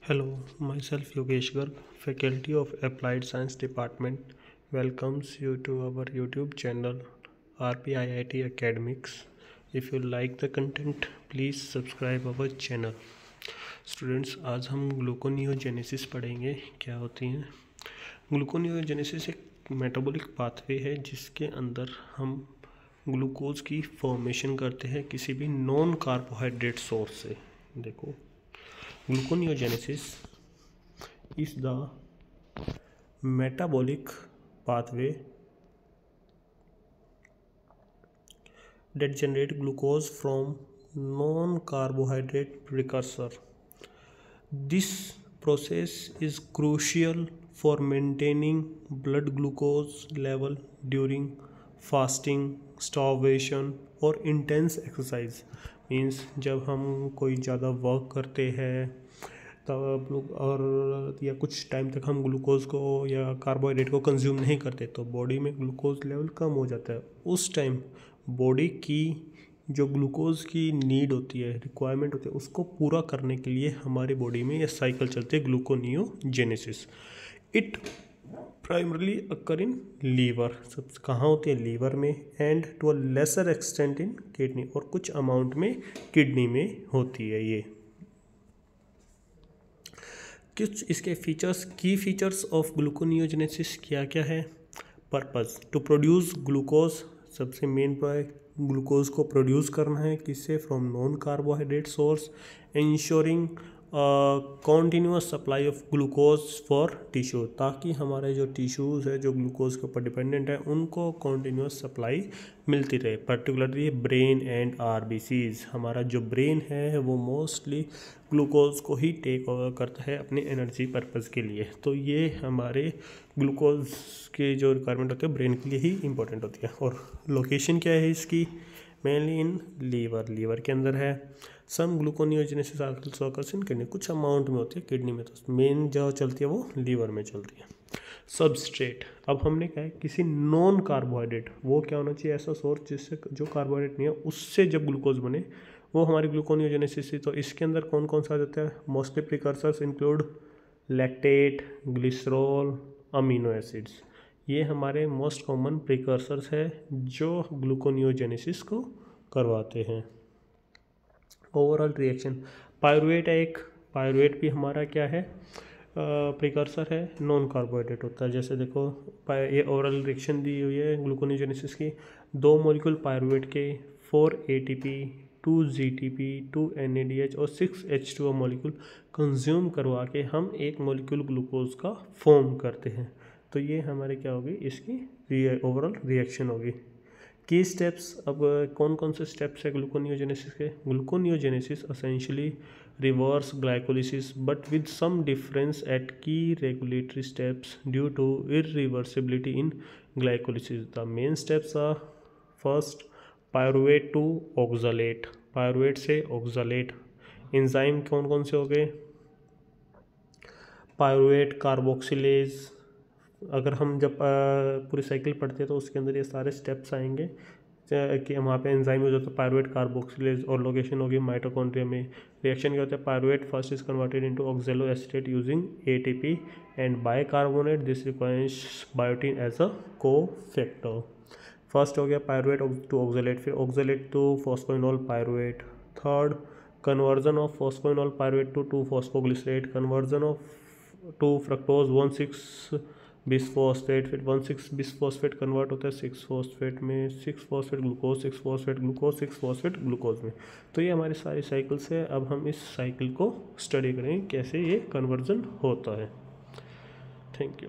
Hello, myself Yogesh Garg, Faculty of Applied Science Department, welcomes you to our YouTube channel RPIIT Academics. If you like the content, please subscribe our channel. Students, आज हम gluconeogenesis पढ़ेंगे। क्या होती हैं gluconeogenesis? एक metabolic pathway है जिसके अंदर हम ग्लूकोज की फॉर्मेशन करते हैं किसी भी नॉन कार्बोहाइड्रेट सोर्स से। देखो, gluconeogenesis is the metabolic pathway that generate glucose from non-carbohydrate precursor. This process is crucial for maintaining blood glucose level during fasting, starvation और intense exercise. मीन्स जब हम कोई ज़्यादा वर्क करते हैं तब लोग और या कुछ टाइम तक हम ग्लूकोज को या कार्बोहाइड्रेट को कंज्यूम नहीं करते तो बॉडी में ग्लूकोज लेवल कम हो जाता है। उस टाइम बॉडी की जो ग्लूकोज की नीड होती है, रिक्वायरमेंट होती है, उसको पूरा करने के लिए हमारी बॉडी में ये साइकिल चलती है, gluconeogenesis. It primarily occur in liver. सब कहाँ होती है? लीवर में, and to a lesser extent in kidney, और कुछ अमाउंट में किडनी में होती है। ये कुछ इसके फीचर्स, की फीचर्स ऑफ ग्लूकोनियोजेनेसिस क्या क्या है? Purpose to produce glucose. सबसे मेन ग्लूकोज को प्रोड्यूस करना है किससे? From non carbohydrate source. Ensuring continuous supply of glucose for tissue, ताकि हमारे जो टिश्यूज़ है जो ग्लूकोज के ऊपर डिपेंडेंट है उनको कॉन्टीन्यूअस सप्लाई मिलती रहे। Particularly brain and RBCs. हमारा जो ब्रेन है वो मोस्टली ग्लूकोज को ही टेक ओवर करता है अपने एनर्जी पर्पज़ के लिए। तो ये हमारे ग्लूकोज की जो रिक्वायरमेंट होती है ब्रेन के लिए ही इंपॉर्टेंट होती है। और लोकेशन क्या है इसकी? Mainly in liver. लीवर के अंदर है। Some gluconeogenesis also occurs in kidney. कुछ अमाउंट में होती है किडनी में, तो मेन जो चलती है वो लीवर में चलती है। सबस्ट्रेट, अब हमने कहा है किसी नॉन कार्बोहाइड्रेट, वो क्या होना चाहिए? ऐसा सोर्स जिससे जो कार्बोहाइड्रेट नहीं है उससे जब ग्लूकोज बने वो हमारी ग्लूकोनियोजेनेसिस। तो इसके अंदर कौन कौन सा आ जाता है? Mostly precursors include lactate, glycerol, amino acids. ये हमारे मोस्ट कॉमन प्रिकर्सर्स है जो ग्लूकोनियोजेनेसिस को करवाते हैं। ओवरऑल रिएक्शन, पायरुवेट है एक। पायरुवेट भी हमारा क्या है? प्रिकर्सर है, नॉन कार्बोहाइड्रेट होता है। जैसे देखो, ये ओवरऑल रिएक्शन दी हुई है ग्लूकोनियोजेनेसिस की। 2 मॉलिक्यूल पायरुवेट के 4 ATP, 2 GTP, 2 NADH और 6 H2O मॉलिक्यूल कंज्यूम करवा के हम एक मॉलिक्यूल ग्लूकोज का फॉर्म करते हैं। तो ये हमारे क्या होगी? इसकी ओवरऑल रिएक्शन होगी। की स्टेप्स, अब कौन कौन से स्टेप्स है ग्लूकोनियोजेनेसिस के? Gluconeogenesis essentially reverse glycolysis but with some difference at key regulatory steps due to irreversibility in glycolysis. The main steps are: first, pyruvate to oxalate. Pyruvate से oxalate. Enzyme कौन कौन से हो गए? Pyruvate carboxylase. अगर हम जब पूरी साइकिल पढ़ते हैं तो उसके अंदर ये सारे स्टेप्स आएंगे कि वहाँ पे एंजाइम यूज होता है पायरुवेट कार्बोक्सिलेज, और लोकेशन होगी माइटोकॉन्ड्रिया में। रिएक्शन क्या होता है? Pyruvate first is converted into oxaloacetate using ATP and bicarbonate. This requires biotin as a cofactor. First हो गया पायरुवेट टू ऑक्सैलेट, फिर oxalate to phosphoenol pyruvate. Third, conversion of phosphoenol pyruvate to two phosphoglycerate. Conversion of two fructose 1,6 bisphosphate, फिर 1,6 bisphosphate convert होता है six phosphate में, six phosphate glucose, six phosphate glucose, six phosphate glucose में। तो ये हमारी सारी साइकिल्स है। अब हम इस साइकिल को स्टडी करेंगे कैसे ये कन्वर्जन होता है। Thank you.